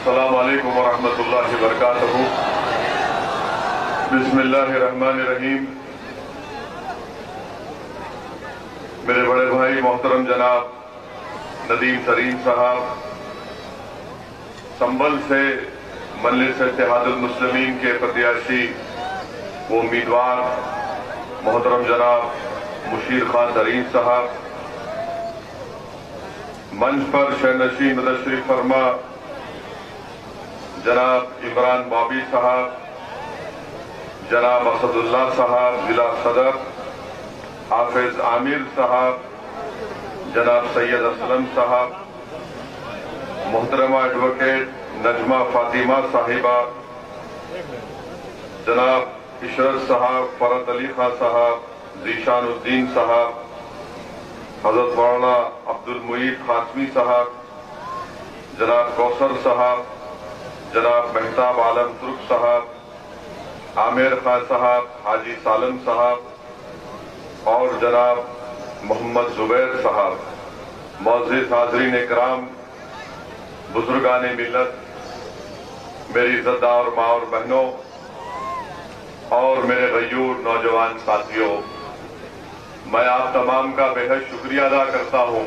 अस्सलामु अलैकुम वरहमतुल्लाहि वबरकातुहू। बिस्मिल्लाहिर्रहमानिर्रहीम। मेरे बड़े भाई मोहतरम जनाब नदीम तरीन साहब, संभल से मजलिस इत्तेहादुल मुस्लिमीन के प्रत्याशी वो उम्मीदवार मोहतरम जनाब मुशीर खान तरीन साहब, मंच पर शहनशीं तशरीफ फरमा जनाब इमरान बॉबी साहब, जनाब असदुल्ला साहब जिला सदर, हाफिज आमिर साहब, जनाब सैयद असलम साहब, मोहतरमा एडवोकेट नजमा फातिमा साहिबा, जनाब इशरत साहब, फरत अली खान साहब, जीशानुद्दीन साहब, हजरत मौलाना अब्दुल मुईद खातमी साहब, जनाब कौसर साहब, जनाब मेहताब आलम तुर्क साहब, आमिर खान साहब, हाजी सालम साहब और जनाब मोहम्मद जुबैर साहब, मौजूद हाजरीन इकराम, बुजुर्गाने मिल्लत, मेरी इज्जतदार माँ और बहनों और मेरे गयूर नौजवान साथियों, मैं आप तमाम का बेहद शुक्रिया अदा करता हूं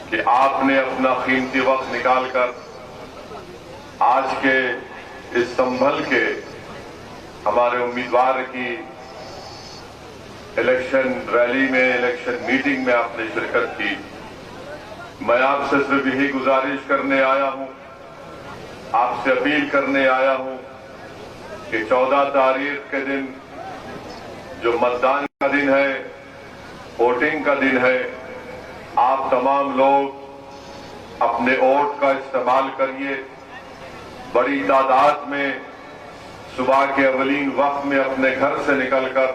कि आपने अपना कीमती वक्त निकालकर आज के इस संभल के हमारे उम्मीदवार की इलेक्शन रैली में, इलेक्शन मीटिंग में आपने शिरकत की। मैं आपसे सिर्फ यही गुजारिश करने आया हूं, आपसे अपील करने आया हूं कि 14 तारीख के दिन जो मतदान का दिन है, वोटिंग का दिन है, आप तमाम लोग अपने वोट का इस्तेमाल करिए। बड़ी तादाद में सुबह के अवलीन वक्त में अपने घर से निकलकर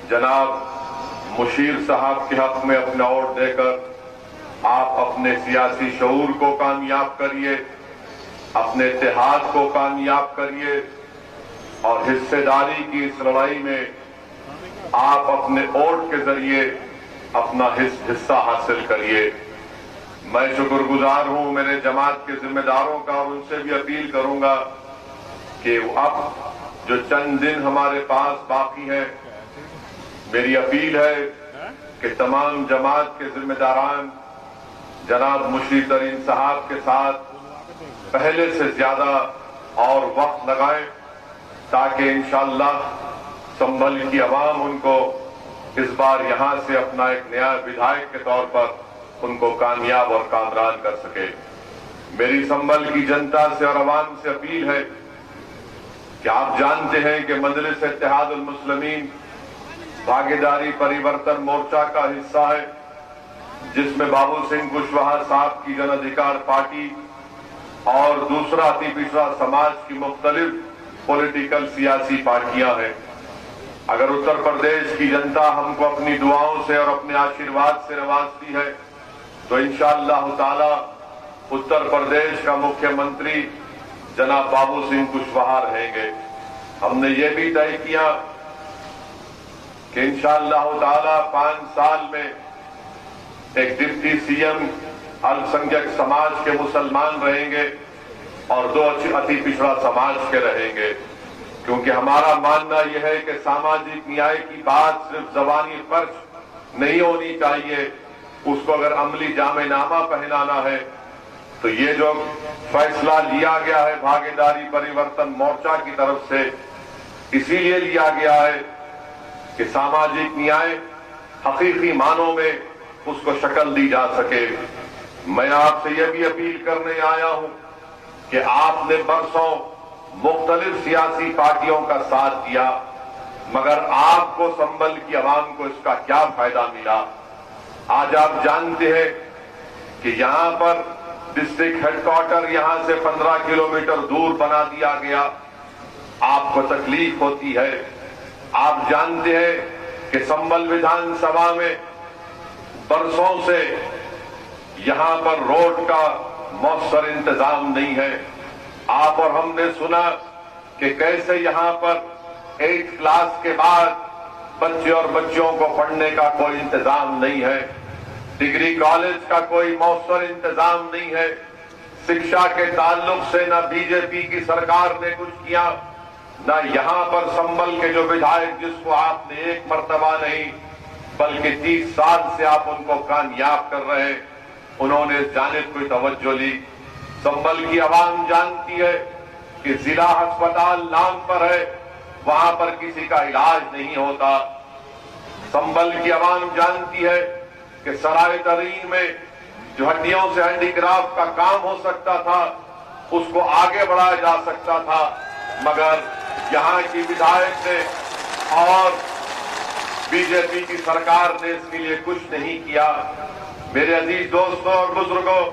जनाब मुशीर साहब के हक में अपना वोट देकर आप अपने सियासी शऊर को कामयाब करिए, अपने इत्तेहाद को कामयाब करिए और हिस्सेदारी की इस लड़ाई में आप अपने वोट के जरिए अपना हिस्सा हासिल करिए। मैं शुक्रगुजार हूं मेरे जमात के जिम्मेदारों का और उनसे भी अपील करूंगा कि अब जो चंद दिन हमारे पास बाकी है, मेरी अपील है कि तमाम जमात के जिम्मेदारान जनाब मुशीर तरीन साहब के साथ पहले से ज्यादा और वक्त लगाएं ताकि इंशाअल्लाह संभल की आवाम उनको इस बार यहां से अपना एक नया विधायक के तौर पर उनको कामयाब और कामरान कर सके। मेरी संभल की जनता से और आवाम से अपील है कि आप जानते हैं कि मजलिस इत्तेहादुल मुस्लिमीन भागीदारी परिवर्तन मोर्चा का हिस्सा है, जिसमें बाबू सिंह कुशवाहा साहब की जन अधिकार पार्टी और दूसरा अति पिछड़ा समाज की मुख्तलिफ पॉलिटिकल सियासी पार्टियां हैं। अगर उत्तर प्रदेश की जनता हमको अपनी दुआओं से और अपने आशीर्वाद से नवाजती है तो इंशाअल्लाह ताला उत्तर प्रदेश का मुख्यमंत्री जनाब बाबू सिंह कुशवाहा रहेंगे। हमने ये भी तय किया कि इंशाअल्लाह ताला 5 साल में एक डिप्टी सीएम अल्पसंख्यक समाज के मुसलमान रहेंगे और 2 अति पिछड़ा समाज के रहेंगे, क्योंकि हमारा मानना यह है कि सामाजिक न्याय की बात सिर्फ जबानी फर्ज नहीं होनी चाहिए, उसको अगर अमली जामेनामा पहनाना है तो ये जो फैसला लिया गया है भागीदारी परिवर्तन मोर्चा की तरफ से, इसीलिए लिया गया है कि सामाजिक न्याय हकीकी मानों में उसको शक्ल दी जा सके। मैं आपसे यह भी अपील करने आया हूं कि आपने बरसों मुख्तलिफ सियासी पार्टियों का साथ दिया, मगर आपको संभल की आवाम को इसका क्या फायदा मिला? आज आप जानते हैं कि यहां पर डिस्ट्रिक्ट हेडक्वार्टर यहां से 15 किलोमीटर दूर बना दिया गया, आपको तकलीफ होती है। आप जानते हैं कि संभल विधानसभा में बरसों से यहां पर रोड का मौसर इंतजाम नहीं है। आप और हमने सुना कि कैसे यहां पर 8th क्लास के बाद बच्चे और बच्चियों को पढ़ने का कोई इंतजाम नहीं है, डिग्री कॉलेज का कोई मौसर इंतजाम नहीं है, शिक्षा के ताल्लुक से न बीजेपी की सरकार ने कुछ किया, न यहां पर संभल के जो विधायक जिसको आपने एक मर्तबा नहीं बल्कि 30 साल से आप उनको कामयाब कर रहे हैं, उन्होंने जानिब कोई तवज्जो ली। संभल की आवाम जानती है कि जिला अस्पताल नाम पर है, वहां पर किसी का इलाज नहीं होता। संभल की आवाम जानती है कि सराय तरीन में जो हड्डियों से हैंडीक्राफ्ट का काम हो सकता था उसको आगे बढ़ाया जा सकता था, मगर यहां की विधायक ने और बीजेपी की सरकार ने इसके लिए कुछ नहीं किया। मेरे अजीज दोस्तों और बुजुर्गों,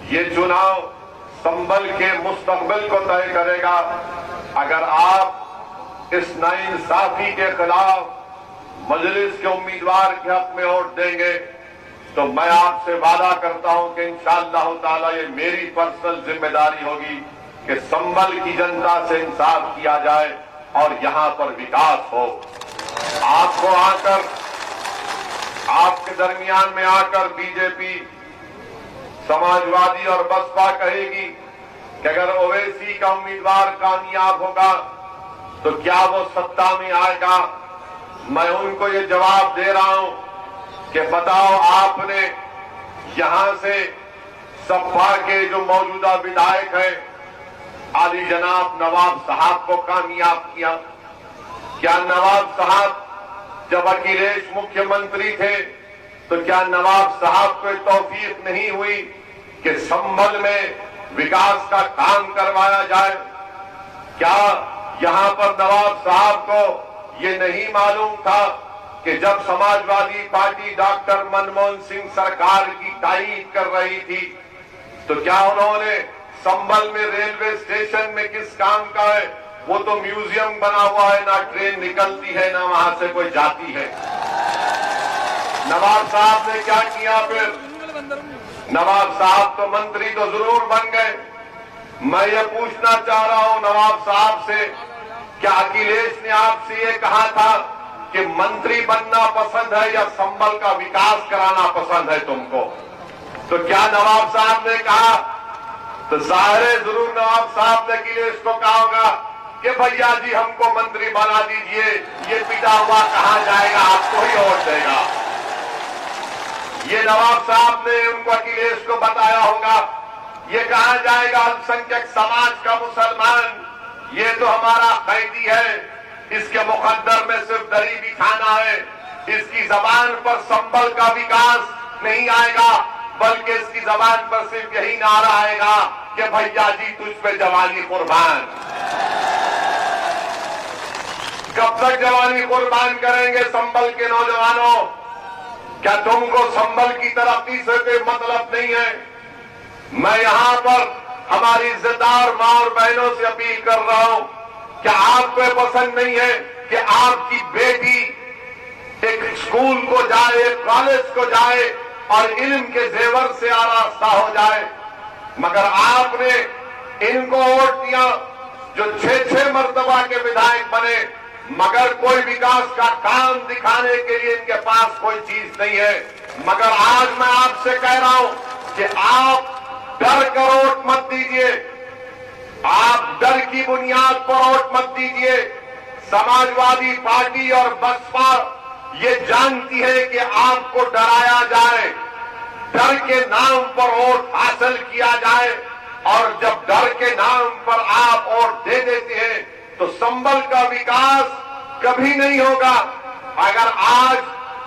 ये चुनाव संभल के मुस्तकबिल को तय करेगा। अगर आप इस नाइंसाफी के खिलाफ मजलिस के उम्मीदवार के हक में वोट देंगे तो मैं आपसे वादा करता हूं कि इंशाअल्लाह ताला ये मेरी पर्सनल जिम्मेदारी होगी कि संभल की जनता से इंसाफ किया जाए और यहां पर विकास हो। आपको आकर, आपके दरमियान में आकर बीजेपी, समाजवादी और बसपा कहेगी कि अगर ओवैसी का उम्मीदवार कामयाब होगा तो क्या वो सत्ता में आएगा। मैं उनको ये जवाब दे रहा हूं कि बताओ, आपने यहां से सपा के जो मौजूदा विधायक हैं आली जनाब नवाब साहब को कामयाब किया। क्या नवाब साहब जब अखिलेश मुख्यमंत्री थे तो क्या नवाब साहब को तौफीक नहीं हुई कि संभल में विकास का काम करवाया जाए? क्या यहां पर नवाब साहब को ये नहीं मालूम था कि जब समाजवादी पार्टी डॉक्टर मनमोहन सिंह सरकार की तायीद कर रही थी तो क्या उन्होंने संभल में रेलवे स्टेशन में किस काम का है? वो तो म्यूजियम बना हुआ है, ना ट्रेन निकलती है ना वहां से कोई जाती है। नवाब साहब ने क्या किया फिर? नवाब साहब तो मंत्री तो जरूर बन गए। मैं ये पूछना चाह रहा हूं नवाब साहब से, क्या अखिलेश ने आपसे ये कहा था कि मंत्री बनना पसंद है या संभल का विकास कराना पसंद है तुमको? तो क्या नवाब साहब ने कहा? तो जाहिर है जरूर नवाब साहब ने अखिलेश को कहा होगा कि भैया जी हमको मंत्री बना दीजिए, ये पिटा हुआ कहां जाएगा, आपको ही वोट देगा। ये नवाब साहब ने उनको अखिलेश को बताया होगा, ये कहा जाएगा अल्पसंख्यक समाज का मुसलमान, ये तो हमारा कैदी है, इसके मुकद्दर में सिर्फ दरी बिछाना है, इसकी जबान पर संभल का विकास नहीं आएगा बल्कि इसकी जबान पर सिर्फ यही नारा आएगा कि भैया जी तुझ पे जवानी कुर्बान। कब तक जवानी कुर्बान करेंगे संभल के नौजवानों? क्या तुमको संभल की तरक्की से कोई मतलब नहीं है? मैं यहां पर हमारी इज्जतदार मां और बहनों से अपील कर रहा हूं, क्या आपको पसंद नहीं है कि आपकी बेटी एक स्कूल को जाए, एक कॉलेज को जाए और इल्म के जेवर से आरास्ता हो जाए? मगर आपने इनको वोट दिया जो 6-6 मर्तबा के विधायक बने, मगर कोई विकास का काम दिखाने के लिए इनके पास कोई चीज नहीं है। मगर आज मैं आपसे कह रहा हूं कि आप डर कर वोट मत दीजिए, आप डर की बुनियाद पर वोट मत दीजिए। समाजवादी पार्टी और बसपा ये जानती है कि आपको डराया जाए, डर के नाम पर वोट हासिल किया जाए, और जब डर के नाम पर आप वोट दे देते हैं तो संभल का विकास कभी नहीं होगा। अगर आज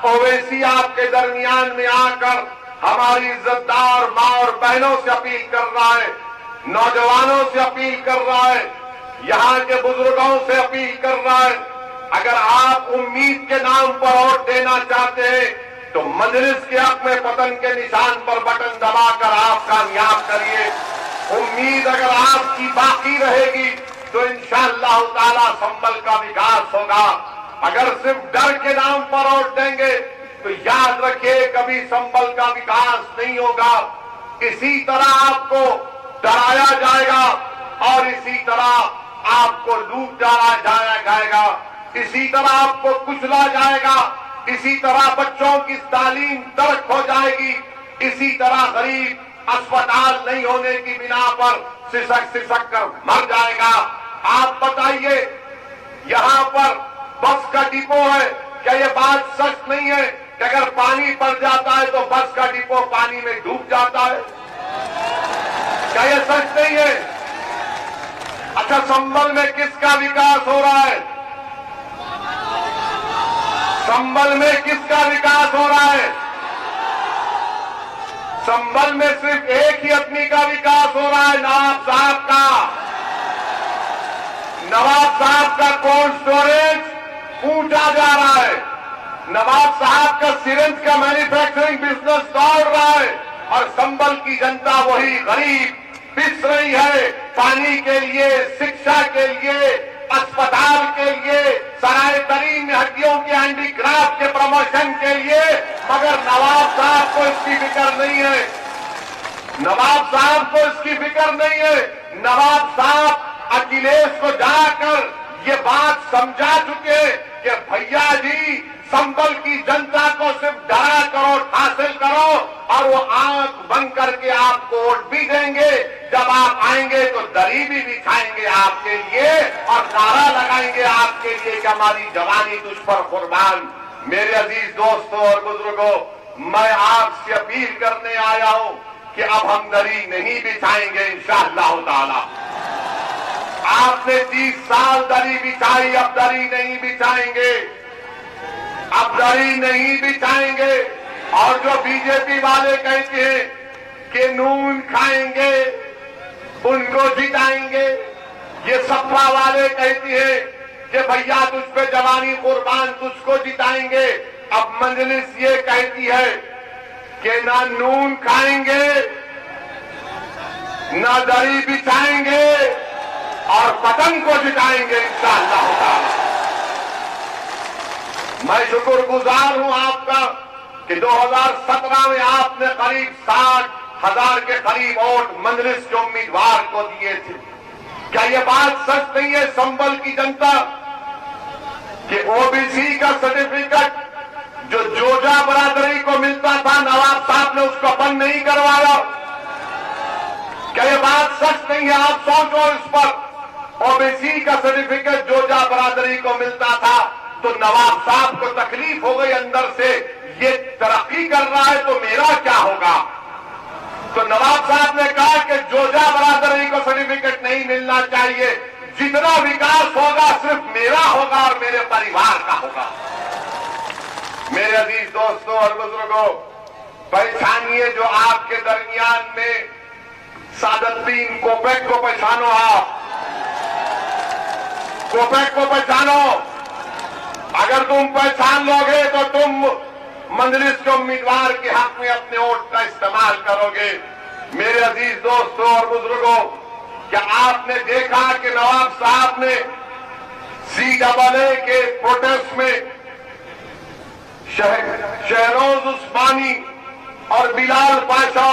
ओवैसी आपके दरमियान में आकर हमारी इज्जतदार मां और बहनों से अपील कर रहा है, नौजवानों से अपील कर रहा है, यहां के बुजुर्गों से अपील कर रहा है, अगर आप उम्मीद के नाम पर वोट देना चाहते हैं तो मजलिस के हक में पतन के निशान पर बटन दबाकर आप कामयाब करिए। उम्मीद अगर आपकी बाकी रहेगी तो इंशाअल्लाह ताला संभल का विकास होगा। अगर सिर्फ डर के नाम पर वोट देंगे तो याद रखिए कभी संभल का विकास नहीं होगा। इसी तरह आपको डराया जाएगा और इसी तरह आपको लूट डाला जाएगा, इसी तरह आपको कुचला जाएगा, इसी तरह बच्चों की तालीम तर्क हो जाएगी, इसी तरह गरीब अस्पताल नहीं होने की बिना पर सिसक सिसक कर मर जाएगा। आप बताइए, यहां पर बस का डिपो है, क्या ये बात सच नहीं है कि अगर पानी पड़ जाता है तो बस का डिपो पानी में डूब जाता है? क्या ये सच नहीं है? अच्छा, संभल में किसका विकास हो रहा है? संभल में किसका विकास हो रहा है? संभल में सिर्फ एक ही आदमी का विकास हो रहा है, नवाब साहब का। नवाब साहब का कोल्ड स्टोरेज पूछा जा रहा है, नवाब साहब का सिरिंज का मैन्युफैक्चरिंग बिजनेस दौड़ रहा है, और संभल की जनता वही गरीब पिस रही है पानी के लिए, शिक्षा के लिए, अस्पताल के लिए, सराय तरीन में हड्डियों के हैंडीक्राफ्ट के प्रमोशन के लिए। मगर नवाब साहब को इसकी फिक्र नहीं है, नवाब साहब को इसकी फिक्र नहीं है। नवाब साहब अखिलेश को जाकर ये बात समझा चुके कि भैया जी, संभल की जनता को सिर्फ डरा करो, हासिल करो, और वो आंख बंद करके आपको वोट भी देंगे। जब आप आएंगे तो दरी भी बिछाएंगे आपके लिए, और नारा लगाएंगे आपके लिए कि हमारी जवानी तुझ पर कुर्बान। मेरे अजीज दोस्तों और बुजुर्गों, मैं आपसे अपील करने आया हूं कि अब हम दरी नहीं बिछाएंगे इंशाअल्लाह ताला। आपने 30 साल दरी बिछाई, अब दरी नहीं बिछाएंगे, अब दरी नहीं बिछाएंगे। और जो बीजेपी वाले कहते हैं कि नून खाएंगे उनको जिताएंगे, ये सपा वाले कहते हैं कि भैया तुझ पे जवानी कुर्बान, तुझको जिताएंगे। अब मजलिस ये कहती है कि ना नून खाएंगे, ना दरी बिछाएंगे, और पतंग को जिताएंगे इंशाअल्लाह ताला। मैं शुक्रगुजार हूं आपका कि 2017 में आपने करीब 60,000 के करीब वोट मजलिस के उम्मीदवार को दिए थे। क्या ये बात सच नहीं है संभल की जनता कि ओबीसी का सर्टिफिकेट जो जोजा बरादरी को मिलता था, नवाब साहब ने उसको बंद नहीं करवाया? क्या ये बात सच नहीं है? आप सोचो इस पर। ओबीसी का सर्टिफिकेट जोजा बरादरी को मिलता था तो नवाब साहब को तकलीफ हो गई अंदर से, ये तरक्की कर रहा है तो मेरा क्या होगा? तो नवाब साहब ने कहा कि जोजा बरादरी को सर्टिफिकेट नहीं मिलना चाहिए, जितना विकास होगा सिर्फ मेरा होगा और मेरे परिवार का होगा। मेरे अजीज दोस्तों और बुजुर्गों, पहचानिए जो आपके दरमियान में सादुद्दीन कोपेक को पहचानो, आप कोपेक को पहचानो। अगर तुम पहचान लोगे तो तुम मजलिस के उम्मीदवार के हक में अपने वोट का इस्तेमाल करोगे। मेरे अजीज दोस्तों और बुजुर्गों, क्या आपने देखा कि नवाब साहब ने CAA के प्रोटेस्ट में शहरोज उस्मानी और बिलाल पाशा,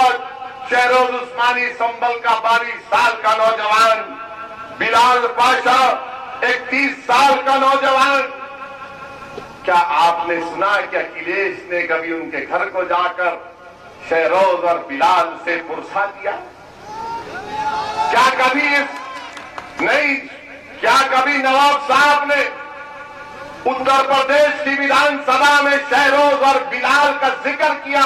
शहरोज उस्मानी संभल का 22 साल का नौजवान, बिलाल पाशा 31 साल का नौजवान, क्या आपने सुना कि अखिलेश ने कभी उनके घर को जाकर शहरोज और बिलाल से पुरसा दिया? क्या कभी नहीं? क्या कभी नवाब साहब ने उत्तर प्रदेश की विधानसभा में शहरोज और बिलाल का जिक्र किया?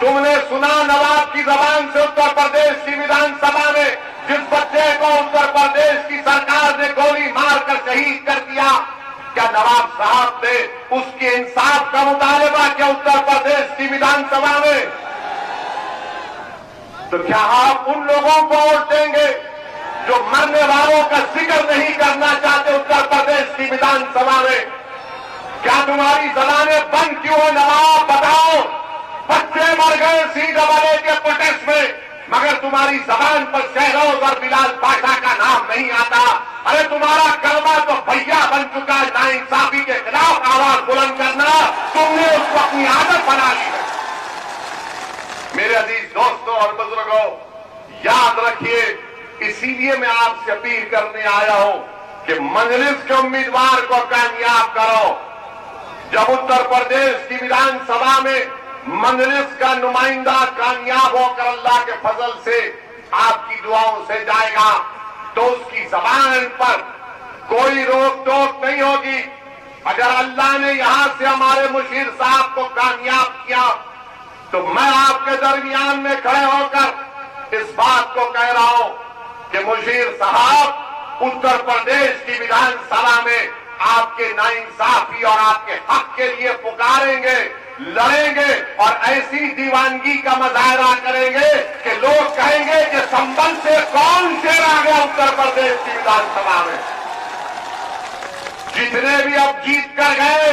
तुमने सुना नवाब की जबान से उत्तर प्रदेश की विधानसभा में जिस बच्चे को उत्तर प्रदेश की सरकार ने गोली मारकर शहीद कर दिया, क्या नवाब साहब ने उसके इंसाफ का मुतालबा किया उत्तर प्रदेश की विधानसभा में? तो क्या आप उन लोगों को वोट देंगे जो मरने वालों का जिक्र नहीं करना चाहते उत्तर प्रदेश की विधानसभा में? क्या तुम्हारी जबानें बंद क्यों है नवाब? बताओ। बच्चे मर गए CAA के प्रोटेस्ट में, मगर तुम्हारी जबान पर शहरोज और बिलाल पाशा का नाम नहीं आता। अरे तुम्हारा कलमा तो भैया बन चुका है नाइंसाफी के खिलाफ आवाज बुलंद करना, तुमने उसको अपनी आदत बना ली है। मेरे अजीज दोस्तों और बुजुर्गों, याद रखिए, इसीलिए मैं आपसे अपील करने आया हूं कि मजलिस के उम्मीदवार को कामयाब करो। जब उत्तर प्रदेश की विधानसभा में मजलिस का नुमाइंदा कामयाब होकर अल्लाह के फजल से आपकी दुआओं से जाएगा तो उसकी जबान पर कोई रोक टोक नहीं होगी। अगर अल्लाह ने यहां से हमारे मुशीर साहब को कामयाब किया तो मैं आपके दरमियान में खड़े होकर इस बात को कह रहा हूं कि मुशीर साहब उत्तर प्रदेश की विधानसभा में आपके नाइंसाफी और आपके हक के लिए पुकारेंगे, लड़ेंगे और ऐसी दीवानगी का मुजाहरा करेंगे कि लोग कहेंगे कि संबल से कौन शेर आ गया उत्तर प्रदेश की विधानसभा में। जितने भी अब जीत कर गए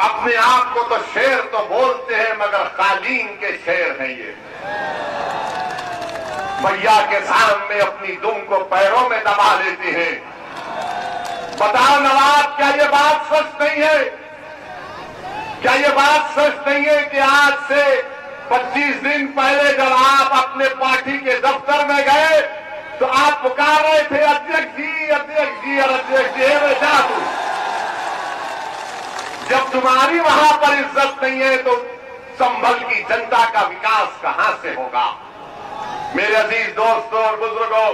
अपने आप को तो शेर तो बोलते हैं मगर कालीन के शेर हैं ये। भैया के सामने अपनी दुम को पैरों में दबा लेते हैं। बताओ नवाब, क्या ये बात सच नहीं है? क्या ये बात सच नहीं है कि आज से 25 दिन पहले जब आप अपने पार्टी के दफ्तर में गए तो आप पुकार रहे थे अध्यक्ष जी, अध्यक्ष जी और अध्यक्ष जी मैं चाहूं। जब तुम्हारी वहां पर इज्जत नहीं है तो संभल की जनता का विकास कहां से होगा? मेरे अजीज दोस्तों और बुजुर्गों,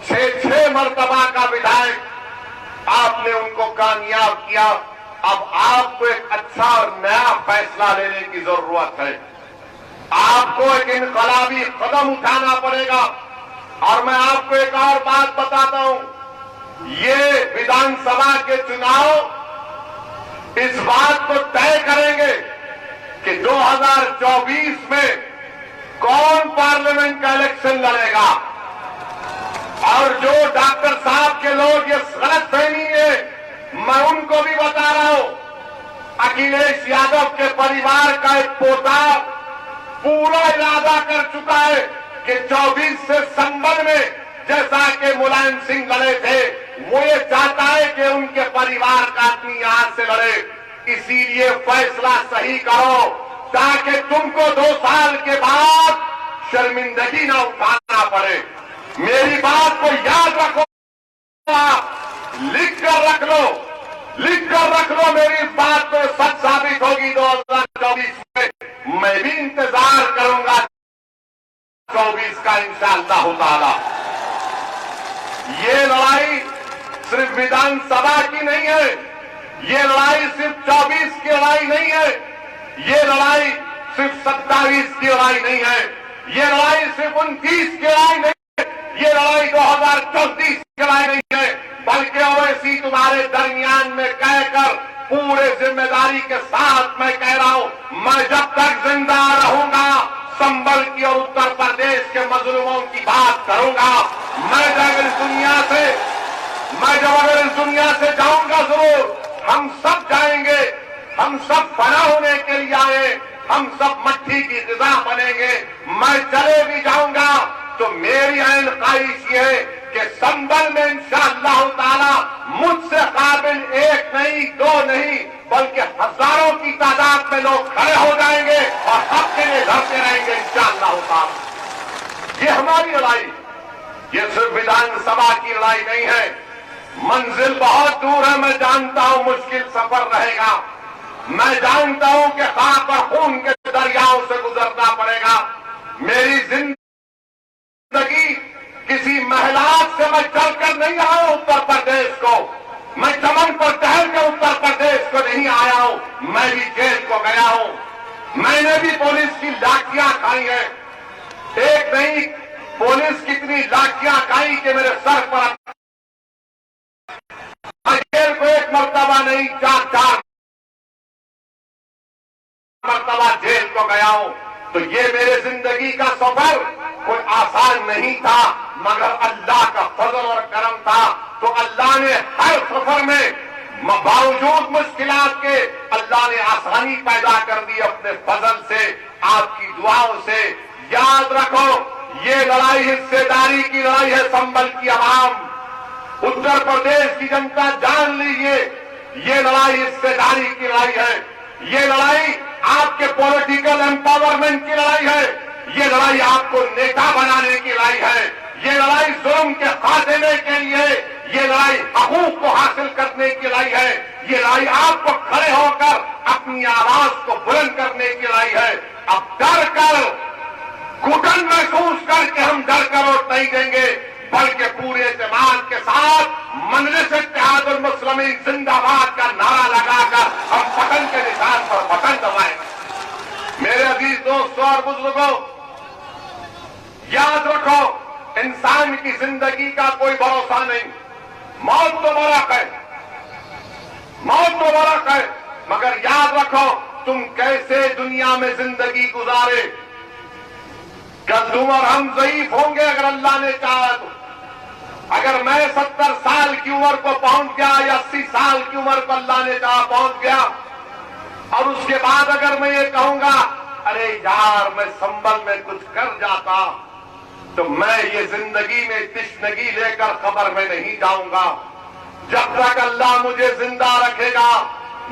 6 मरतबा का विधायक आपने उनको कामयाब किया। अब आपको एक अच्छा और नया फैसला लेने की जरूरत है। आपको एक इनकलाबी कदम उठाना पड़ेगा। और मैं आपको एक और बात बताता हूं, ये विधानसभा के चुनाव इस बात को तय करेंगे कि 2024 में कौन पार्लियामेंट का इलेक्शन लड़ेगा। और जो डॉक्टर साहब के लोग ये गलतफहमी है, मैं उनको भी बता रहा हूं, अखिलेश यादव के परिवार का एक पोता पूरा इरादा कर चुका है कि 24 से संबल में जैसा कि मुलायम सिंह लड़े थे वो ये चाहता है कि उनके परिवार का आदमी यहां से लड़े। इसीलिए फैसला सही करो ताकि तुमको 2 साल के बाद शर्मिंदगी न उठाना पड़े। मेरी बात को याद रखो, लिख कर रख लो, लिख कर रख लो। मेरी इस बात पे सच साबित होगी 2024 में। मैं भी इंतजार करूंगा 24 का इंशाअल्लाह ताला। ये लड़ाई सिर्फ विधानसभा की नहीं है, ये लड़ाई सिर्फ 24 की लड़ाई नहीं है, ये लड़ाई सिर्फ 27 की लड़ाई नहीं है, ये लड़ाई सिर्फ 29 की लड़ाई नहीं है, ये लड़ाई 2034 की लड़ाई नहीं है, बल्कि ओवैसी तुम्हारे दरमियान में कहकर पूरे जिम्मेदारी के साथ मैं कह रहा हूं, मैं जब तक जिंदा रहूंगा संबल की और उत्तर प्रदेश के मजलूमों की बात करूंगा। मैं जब इस दुनिया से जाऊंगा जरूर, हम सब जाएंगे, हम सब फना होने के लिए आए, हम सब मट्टी की ग़िज़ा बनेंगे। मैं चले भी जाऊंगा तो मेरी ऐन ख्वाहिश ये है कि संबल में इंशाअल्लाह ताला मुझसे काबिल 1 नहीं 2 नहीं बल्कि हजारों की तादाद में लोग खड़े हो जाएंगे और सबके लिए लड़ते रहेंगे इंशाअल्लाह ताला। ये हमारी लड़ाई, ये सिर्फ विधानसभा की लड़ाई नहीं है। मंजिल बहुत दूर है, मैं जानता हूं मुश्किल सफर रहेगा, मैं जानता हूं कि खाक और खून के दरियाओं से गुजरना पड़ेगा। मेरी जिंदगी किसी महलात से मैं चलकर नहीं आया हूं उत्तर प्रदेश को, मैं चमन पर टहल कर उत्तर प्रदेश को नहीं आया हूं, मैं भी जेल को गया हूं, मैंने भी पुलिस की लाठियां खाई है। एक नहीं, पुलिस कितनी लाठियां खाई कि मेरे सर पर जेल को 1 मरतबा नहीं 4 मरतबा जेल को गया हूं। तो ये मेरे जिंदगी का सफर कोई आसान नहीं था मगर अल्लाह का फजल और करम था। तो अल्लाह ने हर सफर में बावजूद मुश्किलात के अल्लाह ने आसानी पैदा कर दी अपने फजल से, आपकी दुआओं से। याद रखो ये लड़ाई हिस्सेदारी की लड़ाई है। संबल की आवाम, उत्तर प्रदेश की जनता जान लीजिए, ये लड़ाई हिस्सेदारी की लड़ाई है, ये लड़ाई आपके पॉलिटिकल एम्पावरमेंट की लड़ाई है, ये लड़ाई आपको नेता बनाने की लड़ाई है, ये लड़ाई जुल्म के खात्मे के लिए, ये लड़ाई हकूक को हासिल करने की लड़ाई है, ये लड़ाई आपको खड़े होकर अपनी आवाज को बुलंद करने की लड़ाई है। अब डर कर, घुटन महसूस करके हम डर कर वोट नहीं देंगे, बल्कि पूरे एतमाद के साथ मजलिस इत्तेहादुल मुस्लिमीन जिंदाबाद का नारा लगाकर हम बटन के निशान पर बटन दबाएंगे। मेरे अजीज दोस्तों और बुजुर्गों, याद रखो, इंसान की जिंदगी का कोई भरोसा नहीं। मौत तो बरक है, मौत तो बरक है, मगर याद रखो तुम कैसे दुनिया में जिंदगी गुजारे। कद्दूम और हम ज़ईफ होंगे अगर अल्लाह ने चाहा तो। अगर मैं 70 साल की उम्र को पहुंच गया या 80 साल की उम्र को अल्लाह ने चाहा पहुंच गया, और उसके बाद अगर मैं ये कहूंगा अरे यार मैं संभल में कुछ कर जाता, तो मैं ये जिंदगी में तिश्नगी लेकर कब्र में नहीं जाऊंगा। जब तक अल्लाह मुझे जिंदा रखेगा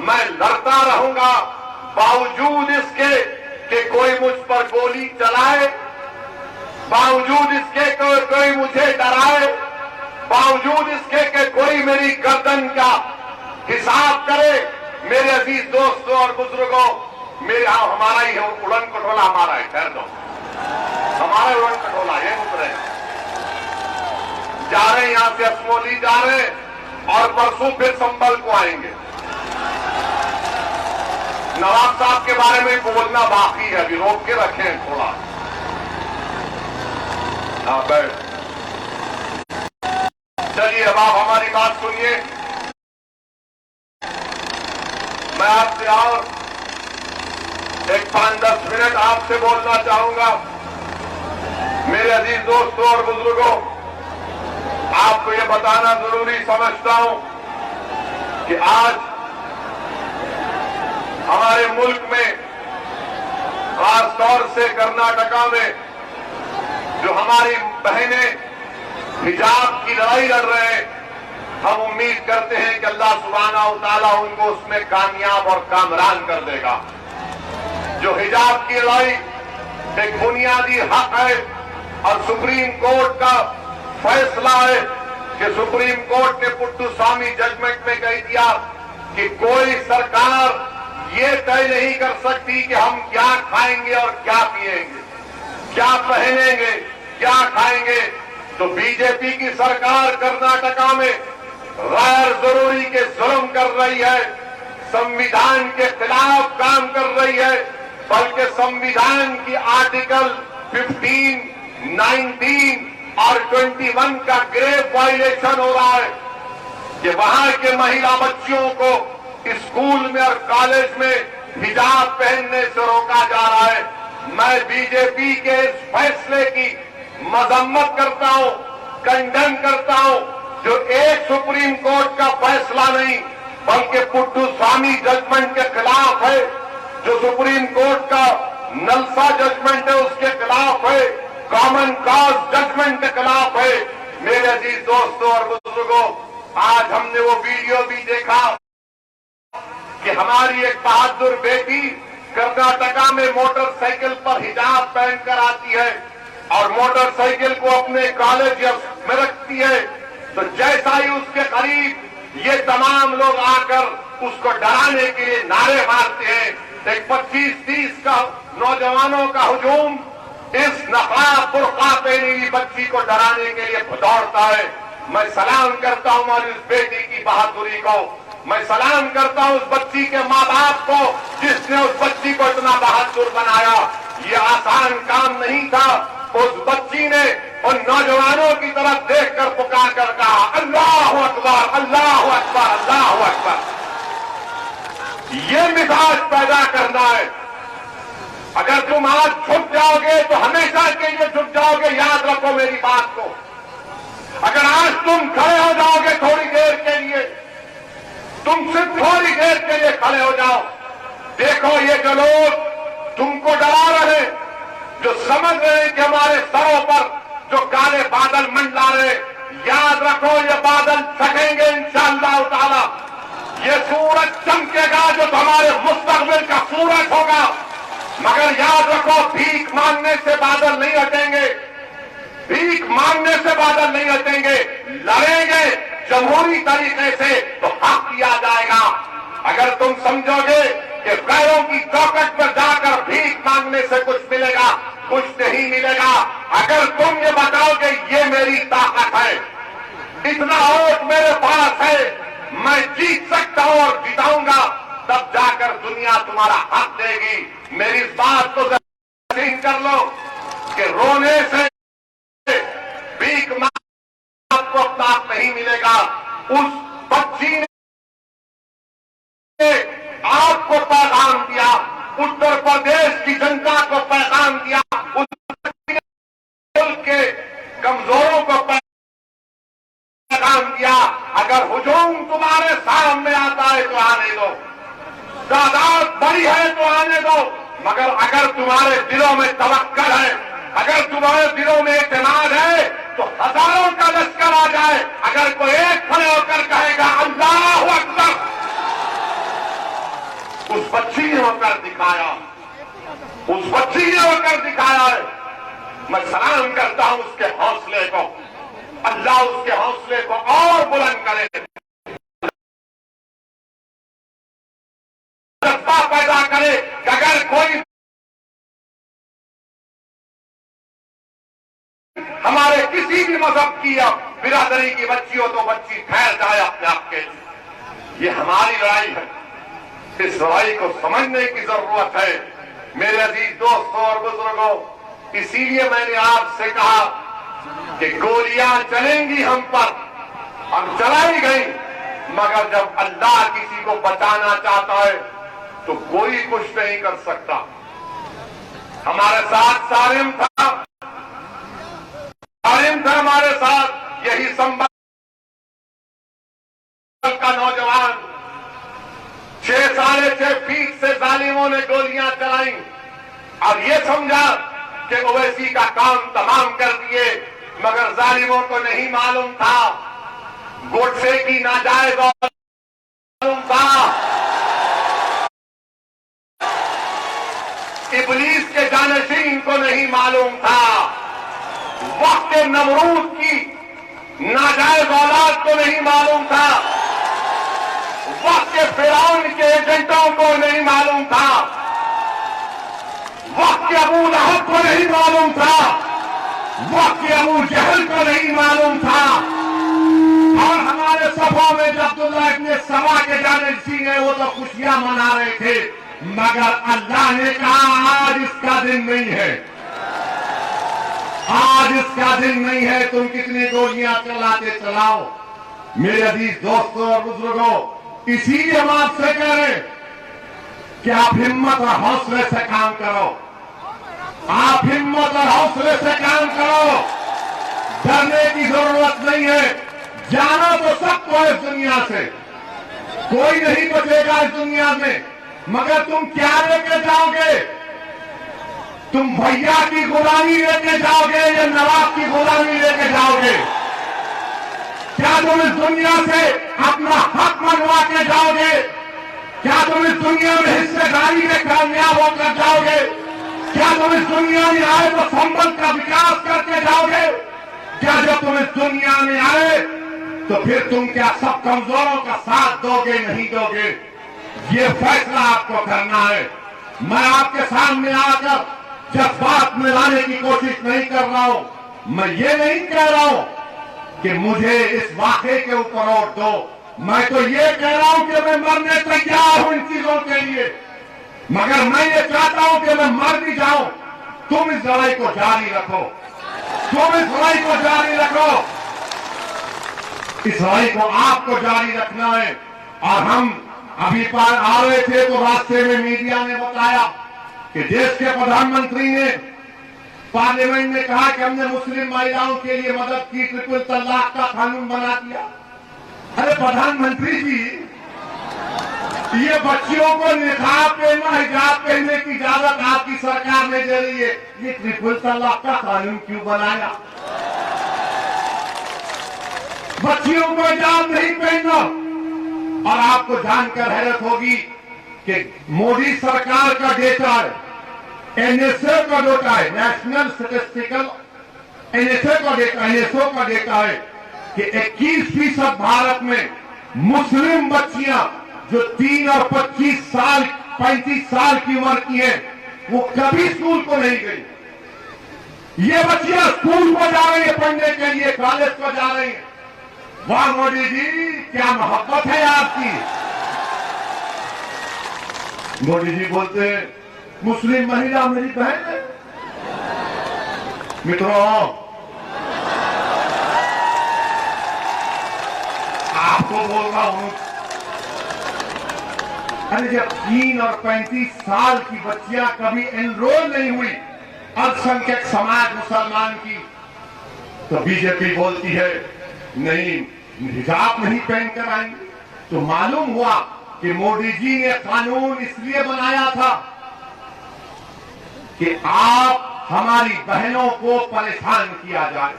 मैं लड़ता रहूंगा, बावजूद इसके कि कोई मुझ पर गोली चलाए, बावजूद इसके कि कोई मुझे डराए, बावजूद इसके कि कोई मेरी गर्दन का हिसाब करे। मेरे अजीज दोस्तों और बुजुर्गों, मेरा हमारा ही है उड़न कटोला, हमारा है, ठहर दो, हमारा उड़न कटोला ये उतरे जा रहे हैं, यहां से असमोली जा रहे हैं और परसों फिर संभल को आएंगे। नवाब साहब के बारे में बोलना बाकी है, अभी रोक के रखें थोड़ा। हाँ बैठ, चलिए अब आप हमारी बात सुनिए। मैं आपसे और एक 5-10 मिनट आपसे बोलना चाहूंगा। मेरे अजीज दोस्तों और बुजुर्गों, आपको ये बताना जरूरी समझता हूं कि आज हमारे मुल्क में, खासतौर से कर्नाटका में, जो हमारी बहनें हिजाब की लड़ाई लड़ रहे हैं, हम उम्मीद करते हैं कि अल्लाह सुब्हानहू तआला उनको उसमें कामयाब और कामरान कर देगा। जो हिजाब की लड़ाई एक बुनियादी हक है और सुप्रीम कोर्ट का फैसला है कि सुप्रीम कोर्ट ने पुट्टुस्वामी जजमेंट में कह दिया कि कोई सरकार ये तय नहीं कर सकती कि हम क्या खाएंगे और क्या पिएंगे, क्या पहनेंगे, क्या खाएंगे। तो बीजेपी की सरकार कर्नाटका में गैर जरूरी के जुल्म कर रही है, संविधान के खिलाफ काम कर रही है, बल्कि संविधान की आर्टिकल 15, 19 और 21 का ग्रेव वायलेशन हो रहा है कि वहां के महिला बच्चियों को स्कूल में और कॉलेज में हिजाब पहनने से रोका जा रहा है। मैं बीजेपी के इस फैसले की मजम्मत करता हूं, कंडम करता हूं, जो एक सुप्रीम कोर्ट का फैसला नहीं बल्कि पुट्टुस्वामी जजमेंट के खिलाफ है, जो सुप्रीम कोर्ट का नलसा जजमेंट है उसके खिलाफ है, कॉमन कॉज जजमेंट के खिलाफ है। मेरे अजीज दोस्तों और बुजुर्गों, आज हमने वो वीडियो भी देखा कि हमारी एक बहादुर बेटी कर्नाटका में मोटरसाइकिल पर हिजाब पहनकर आती है और मोटरसाइकिल को अपने कॉलेज में रखती है, तो जैसा ही उसके करीब ये तमाम लोग आकर उसको डराने के लिए नारे मारते हैं। एक 25-30 का नौजवानों का हुजूम इस नकाब बुर्का पहनी हुई बच्ची को डराने के लिए दौड़ता है। मैं सलाम करता हूं हमारी उस बेटी की बहादुरी को, मैं सलाम करता हूं उस बच्ची के माँ बाप को जिसने उस बच्ची को इतना बहादुर बनाया। ये आसान काम नहीं था। उस बच्ची ने उन नौजवानों की तरफ देखकर पुकार कर कहा, अल्लाहु अकबर, अल्लाहु अकबर, अल्लाहु अकबर। ये मिजाज पैदा करना है। अगर तुम आज झुक जाओगे तो हमेशा के लिए झुक जाओगे, याद रखो मेरी बात को। अगर आज तुम खड़े हो जाओगे थोड़ी देर के लिए, तुम सिर्फ थोड़ी देर के लिए खड़े हो जाओ, देखो ये जो लोग तुमको डरा रहे, जो समझ रहे हैं कि हमारे सरों पर जो काले बादल मंडला रहे, याद रखो ये बादल छकेंगे इंशाअल्लाह ताला। ये सूरज चमकेगा जो हमारे मुस्तकबिल का सूरज होगा। मगर याद रखो भीख मांगने से बादल नहीं हटेंगे, भीख मांगने से बादल नहीं हटेंगे। लड़ेंगे जमहूरी तरीके से तो हक किया जाएगा। अगर तुम समझोगे कि गैरों की चौखट पर जाकर भीख मांगने से कुछ मिलेगा, कुछ नहीं मिलेगा। अगर तुम ये बताओगे ये मेरी ताकत है, इतना वोट मेरे पास है, मैं जीत सकता हूं और जिताऊंगा, तब जाकर दुनिया तुम्हारा हक देगी। मेरी इस बात को यकीन कर लो कि रोने से भीख मांगने आपको ताकत नहीं मिलेगा। उस बच्ची ने आपको पैगाम दिया, उत्तर प्रदेश की जनता को पैगाम दिया, उस मुल्क के कमजोरों को पैगाम दिया। अगर हुजूम तुम्हारे सामने आता है तो आने दो, तादाद बड़ी है तो आने दो, मगर अगर तुम्हारे दिलों में तवक्कल है, अगर तुम्हारे दिलों में एतमाद है, तो हजारों का लश्कर आ जाए। अगर कोई एक खड़े होकर कहेगा अल्लाहु अकबर, उस बच्ची ने होकर दिखाया, उस बच्ची ने होकर दिखाया है। मैं सलाम करता हूं उसके हौसले को, अल्लाह उसके हौसले को और बुलंद करे, जज्बा पैदा करे कि अगर कोई हमारे किसी भी मजहब की या बिरादरी की बच्ची हो तो बच्ची ठहर जाए अपने आप के। ये हमारी लड़ाई है, इस लड़ाई को समझने की जरूरत है मेरे अजीज दोस्तों और बुजुर्गों। इसीलिए मैंने आपसे कहा कि गोलियां चलेंगी हम पर, हम चलाई गई, मगर जब अल्लाह किसी को बचाना चाहता है तो कोई कुछ नहीं कर सकता। हमारे साथ सालिम था हमारे साथ, यही संभल का नौजवान 6.5 फीट से जालिमों ने गोलियां चलाई और ये समझा कि ओवैसी का काम तमाम कर दिए, मगर जालिमों को नहीं मालूम था गोडसे की नाजायज मालूम था, इब्लीस के जानशीन को नहीं मालूम था, वक्त के नमरूद की नाजायज औलाद को नहीं मालूम था, वक्त के फिरौन के एजेंटों को नहीं मालूम था, वक्त के अबू लहब को नहीं मालूम था, वक्त के अबू जहल को नहीं मालूम था। और हमारे सभा में जब अब्दुल्लाह इब्न सबा के जानशीन है वो तो खुशियां मना रहे थे, मगर अल्लाह ने कहा आज इसका दिन नहीं है, आज इसका दिन नहीं है। तुम कितनी गोलियां चलाते चलाओ मेरे अजीज दोस्तों और बुजुर्गों। इसीलिए हम आपसे कह रहे हैं कि आप हिम्मत और हौसले से काम करो, आप हिम्मत और हौसले से काम करो, डरने की जरूरत नहीं है। जाना तो सबको है इस दुनिया से, कोई नहीं बचेगा इस दुनिया में, मगर तुम क्या लेके जाओगे? तुम भैया की गुलामी लेके जाओगे या नवाब की गुलामी लेके जाओगे? क्या तुम इस दुनिया से अपना हक मनवा के जाओगे? क्या तुम इस दुनिया में हिस्सेदारी में कामयाब होकर जाओगे? क्या तुम इस दुनिया में आए तो संबल का विकास करके जाओगे? क्या जब तुम इस दुनिया में आए तो फिर तुम क्या सब कमजोरों का साथ दोगे? नहीं दोगे, ये फैसला आपको करना है। मैं आपके सामने आकर जज्बात में लाने की कोशिश नहीं कर रहा हूं। मैं ये नहीं कह रहा हूं कि मुझे इस वाकये के ऊपर वोट दो, मैं तो ये कह रहा हूं कि मैं मरने तैयार हूं इन चीजों के लिए, मगर मैं ये चाहता हूं कि मैं मर भी जाऊं, तुम इस लड़ाई को जारी रखो, तुम इस लड़ाई को जारी रखो, इस लड़ाई को आपको जारी रखना है। और हम अभी पार आ रहे थे तो रास्ते में मीडिया ने बताया कि देश के प्रधानमंत्री ने पार्लियामेंट में कहा कि हमने मुस्लिम महिलाओं के लिए मदद की, ट्रिपल तलाक का कानून बना दिया। अरे प्रधानमंत्री जी, ये बच्चियों को निकाब पहनना, हिजाब पहनने की इजाजत आपकी सरकार ने दे रही है, ये ट्रिपल तलाक का कानून क्यों बनाया? बच्चियों को हिजाब नहीं पहनना। और आपको जानकर हैरत होगी कि मोदी सरकार का डेटा है, एनएसओ का डेटा है, नेशनल स्टैटिस्टिकल एनएसओ का डेटा है कि 21% भारत में मुस्लिम बच्चियां जो 3 और 25 साल 35 साल की उम्र की है, वो कभी स्कूल को नहीं गई। ये बच्चियां स्कूल को जा रही है पढ़ने के लिए, कॉलेज को जा रही है। वाह मोदी जी, क्या मोहब्बत है आपकी। मोदी जी बोलते हैं मुस्लिम महिला मेरी बहन है। मित्रों, आपको बोल रहा हूं, अरे जब 3 और 35 साल की बच्चियां कभी एनरोल नहीं हुई अल्पसंख्यक समाज मुसलमान की, तो बीजेपी बोलती है नहीं हिजाब नहीं पहनकर आएंगे। तो मालूम हुआ कि मोदी जी ने कानून इसलिए बनाया था कि आप हमारी बहनों को परेशान किया जाए।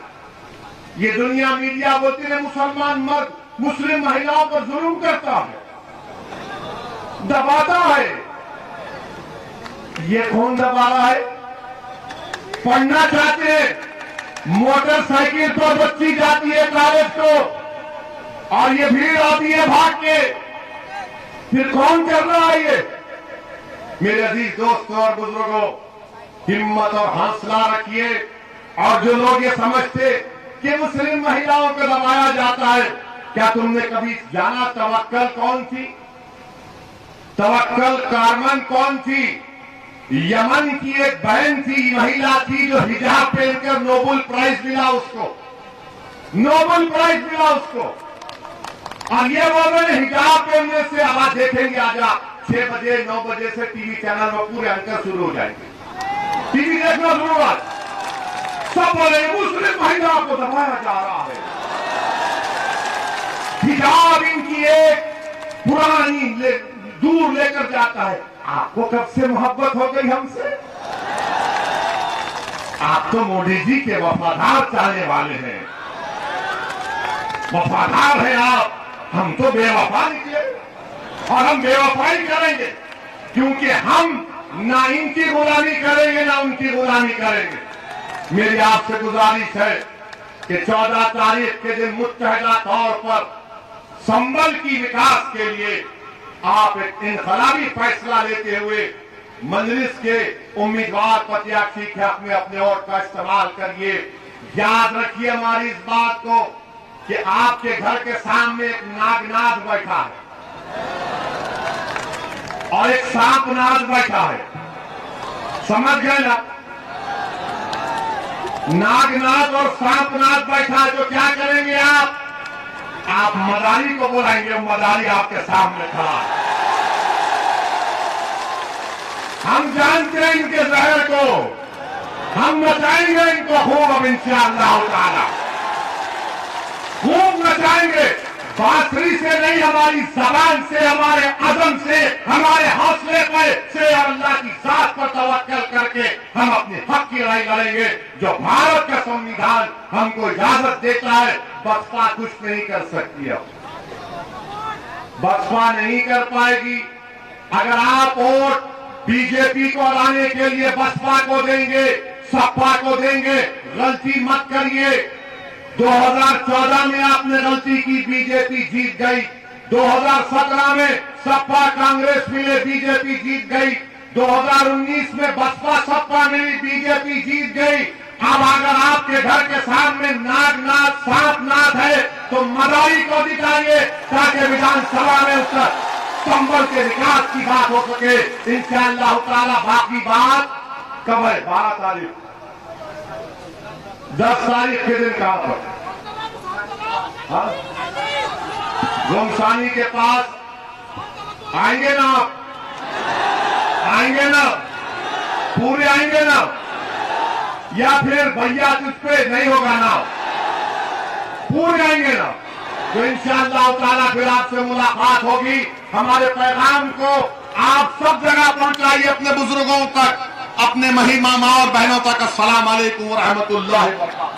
ये दुनिया मीडिया बोलती है मुसलमान मर्द मुस्लिम महिलाओं पर जुल्म करता है, दबाता है। ये कौन दबा रहा है? पढ़ना चाहते हैं, मोटरसाइकिल पर बच्ची जाती है कॉलेज को और ये भीड़ आती है भाग के, फिर कौन कर रहा है ये? मेरे अजीज दोस्तों और बुजुर्गों, हिम्मत और हौसला रखिए। और जो लोग ये समझते कि मुस्लिम महिलाओं को दबाया जाता है, क्या तुमने कभी जाना तवक्कल कौन थी? तवक्कल कारमन कौन थी? यमन की एक बहन थी, महिला थी, जो हिजाब पहनकर नोबेल प्राइज मिला उसको, नोबेल प्राइज मिला उसको। और ये बोल रहे हैं हिजाब पहनने से आवाज देखेंगे आजा 6 बजे 9 बजे से टीवी चैनल में पूरे अंकर शुरू हो जाएंगे, टीवी देखना शुरू हो। सब बोले मुस्लिम महिला को दबाया जा रहा है। हिजाब इनकी एक पुरानी दूर लेकर जाता है। आपको कब से मोहब्बत हो गई हमसे? आप तो मोदी जी के वफादार चाहने वाले हैं, वफादार हैं आप। हम तो बेवफा निकले और हम बेवफाई करेंगे, क्योंकि हम ना इनकी गुलामी करेंगे ना उनकी गुलामी करेंगे। मेरी आपसे गुजारिश है कि 14 तारीख के दिन मुत्तहदा तौर पर संभल की विकास के लिए आप एक इनकलाबी फैसला लेते हुए मजलिस के उम्मीदवार प्रत्याशी के हक में अपने वोट का इस्तेमाल करिए। याद रखिए हमारी इस बात को कि आपके घर के सामने एक नागनाथ बैठा है और एक सांपनाथ बैठा है, समझ गए ना? नागनाथ और सांपनाथ बैठा है, तो क्या करेंगे आप मदारी को बुलाएंगे, मदारी आपके सामने खड़ा है। हम जानते हैं इनके जहर को, हम नचाएंगे इनको खूब, अब इंशाअल्लाह ताला खूब नचाएंगे। बांसुरी से नहीं, हमारी जबान से, हमारे अज़म से, हमारे हौसले पर से और अल्लाह की जात पर तवक्कल करके हम अपने हक की लड़ाई लड़ेंगे। जो भारत का संविधान हमको इजाजत देता है, बसपा कुछ नहीं कर सकती है, बसपा नहीं कर पाएगी। अगर आप वोट बीजेपी को हराने के लिए बसपा को देंगे, सपा को देंगे, गलती मत करिए। 2014 में आपने गलती की, बीजेपी जीत गई। 2017 में सपा कांग्रेस मिले, बीजेपी जीत गई। 2019 में बसपा सपा मिली, बीजेपी जीत गई। अब अगर आपके घर के सामने नागनाथ सांपनाथ है तो मदारी को दिखाइए, ताकि विधानसभा में उसका संबल के विकास की बात हो सके। इंशाअल्लाह ताला बाकी बात कब है? 12 तारीख, 10 तारीख के दिन कहां पर? गोमसानी के पास आएंगे ना आप? आएंगे ना? पूरे आएंगे ना? या फिर भैया तुझ पे नहीं होगा ना? पूरे आएंगे ना? तो इंशाअल्लाह ताला फिर आपसे मुलाकात होगी। हमारे पैगाम को आप सब जगह पहुंचाइए, अपने बुजुर्गों तक, अपने मही मामा और बहनों तक। अस्सलाम वालेकुम व रहमतुल्लाहि व बरकातहू।